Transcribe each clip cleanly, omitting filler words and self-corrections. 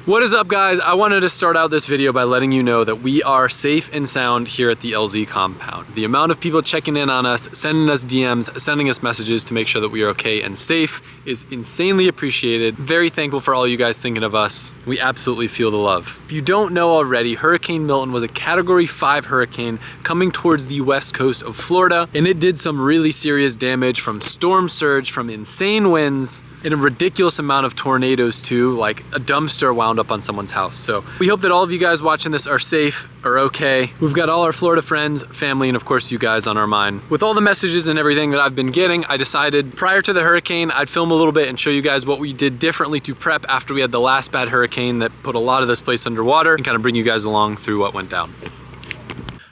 What is up, guys? I wanted to start out this video by letting you know that we are safe and sound here at the LZ compound. The amount of people checking in on us, sending us DMs, sending us messages to make sure that we are okay and safe is insanely appreciated. Very thankful for all you guys thinking of us. We absolutely feel the love. If you don't know already, Hurricane Milton was a Category 5 hurricane coming towards the west coast of Florida, and it did some really serious damage from storm surge, from insane winds, and a ridiculous amount of tornadoes too. Like a dumpster wound up on someone's house. So we hope that all of you guys watching this are safe, are okay. We've got all our Florida friends, family, and of course you guys on our mind. With all the messages and everything that I've been getting, I decided prior to the hurricane, I'd film a little bit and show you guys what we did differently to prep after we had the last bad hurricane that put a lot of this place underwater, and kind of bring you guys along through what went down.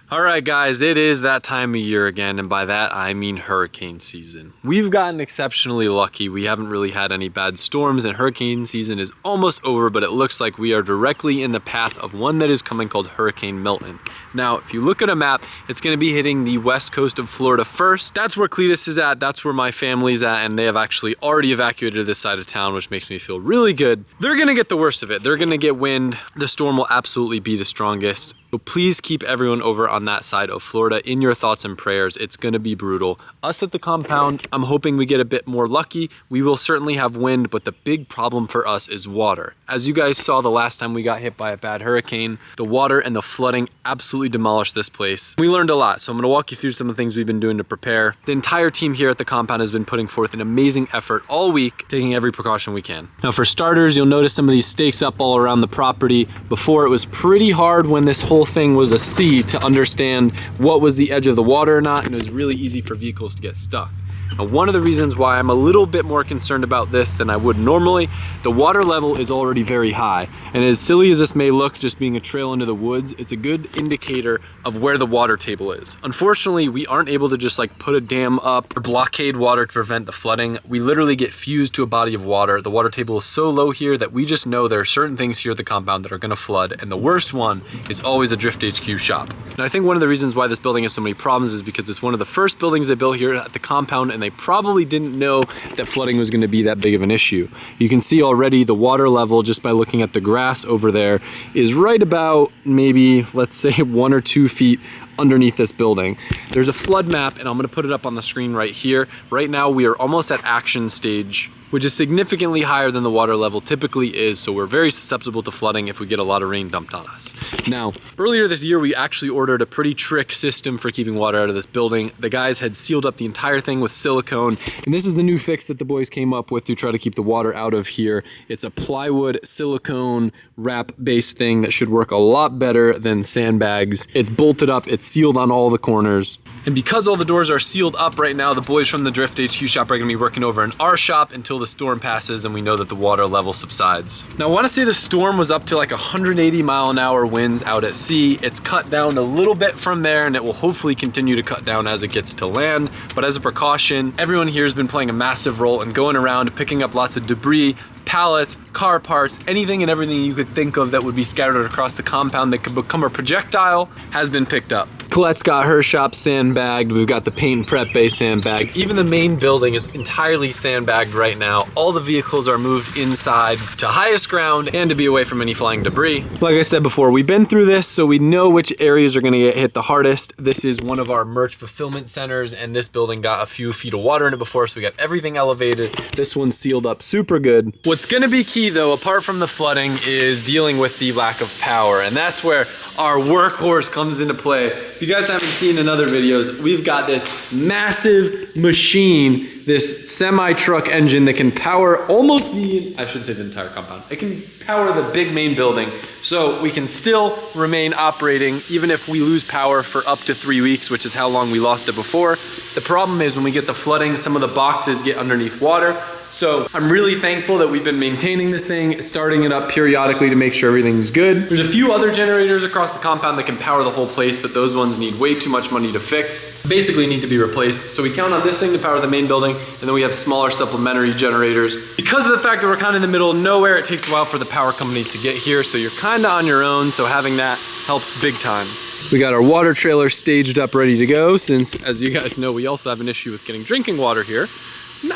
All right, guys, it is that time of year again, and by that I mean hurricane season. We've gotten exceptionally lucky. We haven't really had any bad storms, and hurricane season is almost over, but it looks like we are directly in the path of one that is coming called Hurricane Milton. Now, if you look at a map, it's gonna be hitting the west coast of Florida first. That's where Cletus is at, that's where my family's at, and they have actually already evacuated this side of town, which makes me feel really good. They're gonna get the worst of it. They're gonna get wind. The storm will absolutely be the strongest. So please keep everyone over on that side of Florida in your thoughts and prayers. It's gonna be brutal. Us at the compound, I'm hoping we get a bit more lucky. We will certainly have wind, but the big problem for us is water. As you guys saw the last time we got hit by a bad hurricane, the water and the flooding absolutely demolished this place. We learned a lot, so I'm gonna walk you through some of the things we've been doing to prepare. The entire team here at the compound has been putting forth an amazing effort all week, taking every precaution we can. Now for starters, you'll notice some of these stakes up all around the property. Before, it was pretty hard when this whole thing was a sea to understand what was the edge of the water or not, and it was really easy for vehicles to get stuck. Now, one of the reasons why I'm a little bit more concerned about this than I would normally, the water level is already very high. And as silly as this may look, just being a trail into the woods, it's a good indicator of where the water table is. Unfortunately, we aren't able to just like put a dam up or blockade water to prevent the flooding. We literally get fused to a body of water. The water table is so low here that we just know there are certain things here at the compound that are gonna flood, and the worst one is always a Drift HQ shop. Now, I think one of the reasons why this building has so many problems is because it's one of the first buildings they built here at the compound, and they probably didn't know that flooding was going to be that big of an issue. You can see already the water level, just by looking at the grass over there, is right about maybe, let's say, 1 or 2 feet underneath this building. There's a flood map, and I'm going to put it up on the screen right here. Right now we are almost at action stage, which is significantly higher than the water level typically is, so we're very susceptible to flooding if we get a lot of rain dumped on us. Now, earlier this year, we actually ordered a pretty trick system for keeping water out of this building. The guys had sealed up the entire thing with silicone, and this is the new fix that the boys came up with to try to keep the water out of here. It's a plywood silicone wrap-based thing that should work a lot better than sandbags. It's bolted up, it's sealed on all the corners. And because all the doors are sealed up right now, the boys from the Drift HQ shop are gonna be working over in our shop until the storm passes and we know that the water level subsides. Now, I wanna say the storm was up to like 180-mile-an-hour winds out at sea. It's cut down a little bit from there, and it will hopefully continue to cut down as it gets to land. But as a precaution, everyone here has been playing a massive role in going around, picking up lots of debris, pallets, car parts, anything and everything you could think of that would be scattered across the compound that could become a projectile has been picked up. Colette's got her shop sandbagged. We've got the paint and prep base sandbagged. Even the main building is entirely sandbagged right now. All the vehicles are moved inside to highest ground and to be away from any flying debris. Like I said before, we've been through this, so we know which areas are gonna get hit the hardest. This is one of our merch fulfillment centers, and this building got a few feet of water in it before, so we got everything elevated. This one's sealed up super good. What's gonna be key though, apart from the flooding, is dealing with the lack of power, and that's where our workhorse comes into play. If you guys haven't seen in other videos, we've got this massive machine, this semi-truck engine that can power almost I should say the entire compound. It can power the big main building, so we can still remain operating even if we lose power for up to 3 weeks, which is how long we lost it before. The problem is when we get the flooding, some of the boxes get underneath water. So I'm really thankful that we've been maintaining this thing, starting it up periodically to make sure everything's good. There's a few other generators across the compound that can power the whole place, but those ones need way too much money to fix. Basically need to be replaced. So we count on this thing to power the main building, and then we have smaller supplementary generators. Because of the fact that we're kind of in the middle of nowhere, it takes a while for the power companies to get here, so you're kind of on your own, so having that helps big time. We got our water trailer staged up, ready to go, since, as you guys know, we also have an issue with getting drinking water here.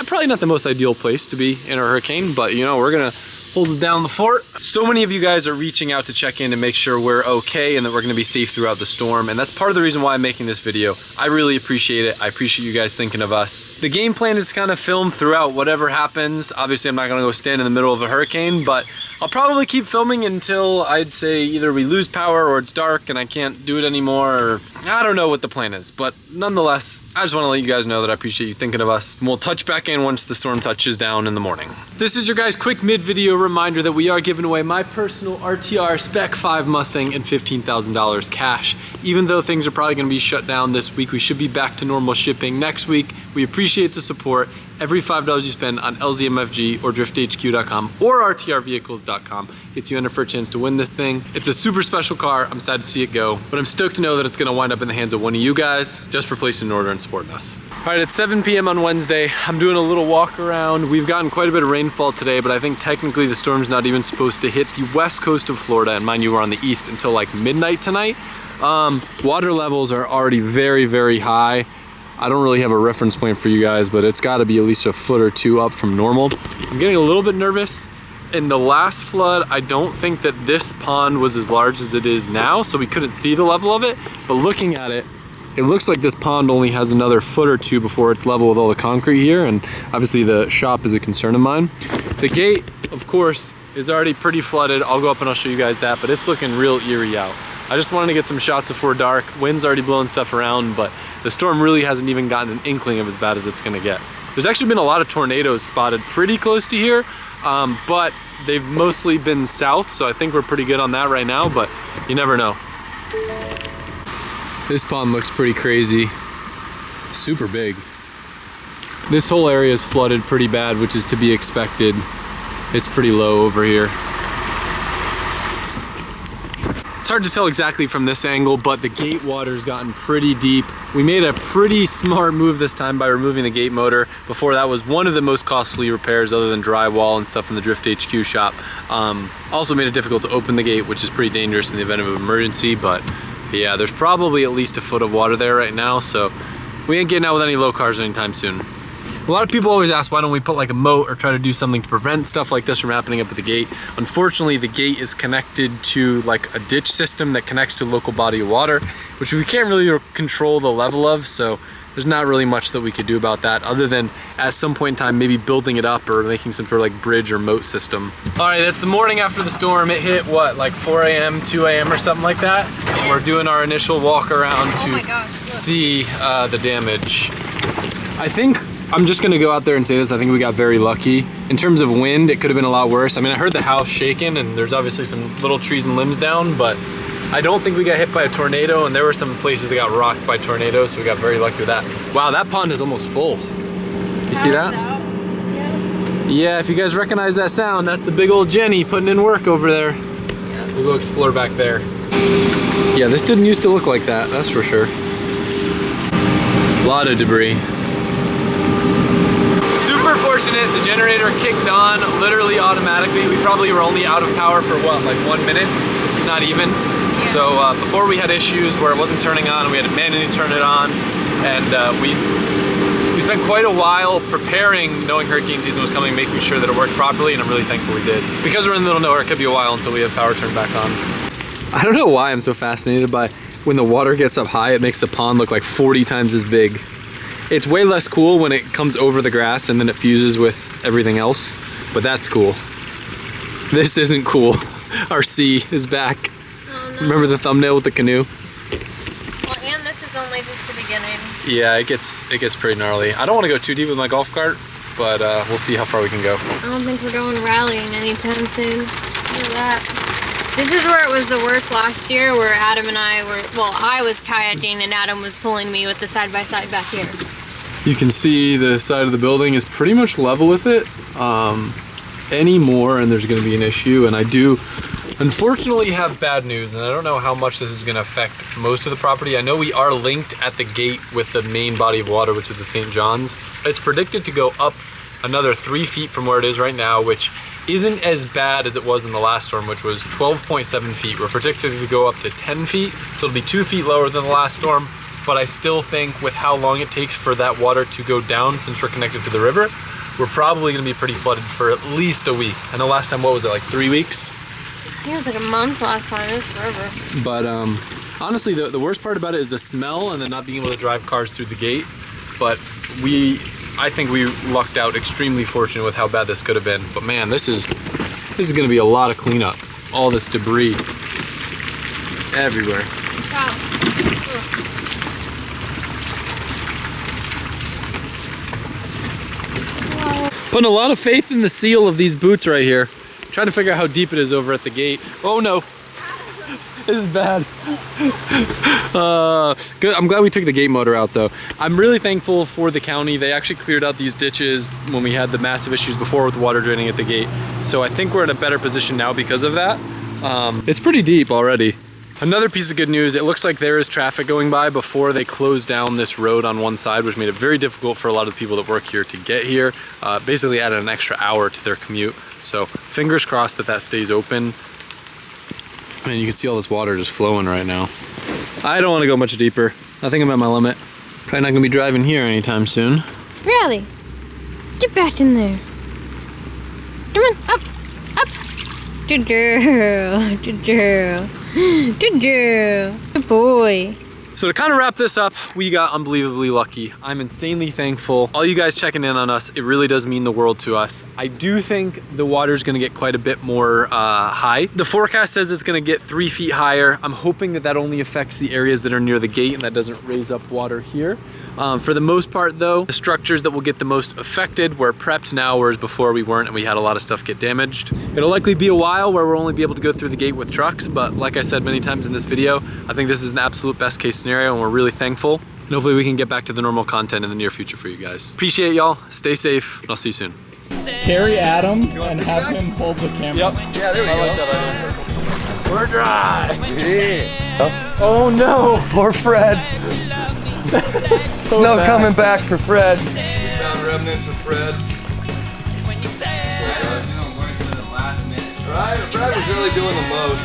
Probably not the most ideal place to be in a hurricane, but you know, we're gonna holding down the fort. So many of you guys are reaching out to check in and make sure we're okay and that we're gonna be safe throughout the storm. And that's part of the reason why I'm making this video. I really appreciate it. I appreciate you guys thinking of us. The game plan is to kind of film throughout whatever happens. Obviously, I'm not gonna go stand in the middle of a hurricane, but I'll probably keep filming until I'd say either we lose power or it's dark and I can't do it anymore, or I don't know what the plan is. But nonetheless, I just wanna let you guys know that I appreciate you thinking of us. And we'll touch back in once the storm touches down in the morning. This is your guys' quick mid-video reminder that we are giving away my personal RTR Spec 5 Mustang and $15,000 cash. Even though things are probably gonna be shut down this week, we should be back to normal shipping next week. We appreciate the support. Every $5 you spend on LZMFG or DriftHQ.com or RTRVehicles.com gets you in for a chance to win this thing. It's a super special car. I'm sad to see it go, but I'm stoked to know that it's gonna wind up in the hands of one of you guys just for placing an order and supporting us. All right, it's 7 p.m. on Wednesday. I'm doing a little walk around. We've gotten quite a bit of rainfall today, but I think technically the storm's not even supposed to hit the west coast of Florida, and mind you, we're on the east until like midnight tonight. Water levels are already very, very high. I don't really have a reference point for you guys, but it's gotta be at least a foot or two up from normal. I'm getting a little bit nervous. In the last flood, I don't think that this pond was as large as it is now, so we couldn't see the level of it, but looking at it, it looks like this pond only has another foot or two before it's level with all the concrete here, and obviously the shop is a concern of mine. The gate, of course, is already pretty flooded. I'll go up and I'll show you guys that, but it's looking real eerie out. I just wanted to get some shots before dark. Wind's already blowing stuff around, but the storm really hasn't even gotten an inkling of as bad as it's gonna get. There's actually been a lot of tornadoes spotted pretty close to here, but they've mostly been south, so I think we're pretty good on that right now, but you never know. This pond looks pretty crazy. Super big. This whole area is flooded pretty bad, which is to be expected. It's pretty low over here. It's hard to tell exactly from this angle, but the gate water's gotten pretty deep. We made a pretty smart move this time by removing the gate motor. Before, that was one of the most costly repairs other than drywall and stuff from the Drift HQ shop. Also made it difficult to open the gate, which is pretty dangerous in the event of an emergency, but yeah, there's probably at least a foot of water there right now, so we ain't getting out with any low cars anytime soon. A lot of people always ask, why don't we put like a moat or try to do something to prevent stuff like this from happening up at the gate? Unfortunately, the gate is connected to like a ditch system that connects to a local body of water, which we can't really control the level of, so there's not really much that we could do about that other than at some point in time maybe building it up or making some sort of like bridge or moat system. All right, that's the morning after the storm. It hit what, like 4 a.m., 2 a.m. or something like that? And we're doing our initial walk around to see the damage. I think I'm just gonna go out there and say this, I think we got very lucky. In terms of wind, it could have been a lot worse. I mean, I heard the house shaking and there's obviously some little trees and limbs down, but I don't think we got hit by a tornado, and there were some places that got rocked by tornadoes, so we got very lucky with that. Wow, that pond is almost full. You see that? Yeah, if you guys recognize that sound, that's the big old Jenny putting in work over there. Yeah. We'll go explore back there. Yeah, this didn't used to look like that, that's for sure. A lot of debris. Super fortunate, the generator kicked on literally automatically. We probably were only out of power for what, like 1 minute? Not even. Yeah. So before we had issues where it wasn't turning on, we had to manually turn it on, and we spent quite a while preparing, knowing hurricane season was coming, making sure that it worked properly, and I'm really thankful we did. Because we're in the middle of nowhere, it could be a while until we have power turned back on. I don't know why I'm so fascinated by when the water gets up high, it makes the pond look like 40 times as big. It's way less cool when it comes over the grass and then it fuses with everything else, but that's cool. This isn't cool. Our sea is back. Oh, no. Remember the thumbnail with the canoe? Well, and this is only just the beginning. Yeah, it gets pretty gnarly. I don't want to go too deep with my golf cart, but we'll see how far we can go. I don't think we're going rallying anytime soon. Look at that. This is where it was the worst last year, where Adam and I were, well, I was kayaking and Adam was pulling me with the side-by-side back here. You can see the side of the building is pretty much level with it. Any more and there's gonna be an issue, and I do unfortunately have bad news, and I don't know how much this is gonna affect most of the property. I know we are linked at the gate with the main body of water, which is the St. John's. It's predicted to go up another 3 feet from where it is right now, which isn't as bad as it was in the last storm, which was 12.7 feet. We're predicted to go up to 10 feet, so it'll be 2 feet lower than the last storm. But I still think with how long it takes for that water to go down, since we're connected to the river, we're probably gonna be pretty flooded for at least a week. I know last time, what was it, like 3 weeks? I think it was like a month last time, it was forever. But honestly, the worst part about it is the smell and then not being able to drive cars through the gate. But I think we lucked out, extremely fortunate with how bad this could have been. But man, this is gonna be a lot of cleanup. All this debris everywhere. Wow. Putting a lot of faith in the seal of these boots right here. Trying to figure out how deep it is over at the gate. Oh no. This is bad. Good. I'm glad we took the gate motor out though. I'm really thankful for the county. They actually cleared out these ditches when we had the massive issues before with water draining at the gate. So I think we're in a better position now because of that. It's pretty deep already. Another piece of good news, it looks like there is traffic going by before they closed down this road on one side, which made it very difficult for a lot of the people that work here to get here. Basically added an extra hour to their commute. So fingers crossed that stays open. And you can see all this water just flowing right now. I don't want to go much deeper. I think I'm at my limit. Probably not gonna be driving here anytime soon. Really? Get back in there. Come on, up, up. Good girl, good girl. Good girl. Good boy. So to kind of wrap this up, we got unbelievably lucky. I'm insanely thankful. All you guys checking in on us, it really does mean the world to us. I do think the water's gonna get quite a bit more high. The forecast says it's gonna get 3 feet higher. I'm hoping that only affects the areas that are near the gate and that doesn't raise up water here. For the most part though, the structures that will get the most affected, we're prepped now, whereas before we weren't and we had a lot of stuff get damaged. It'll likely be a while where we'll only be able to go through the gate with trucks, but like I said many times in this video, I think this is an absolute best case scenario and we're really thankful. And hopefully we can get back to the normal content in the near future for you guys. Appreciate y'all, stay safe, and I'll see you soon. Carry Adam and have him hold the camera. Yep. Yeah, there we go. Like that idea. We're dry. Yeah. Oh no. Poor Fred. Snow coming back for Fred. We found remnants of Fred. Right? Fred was really doing the most.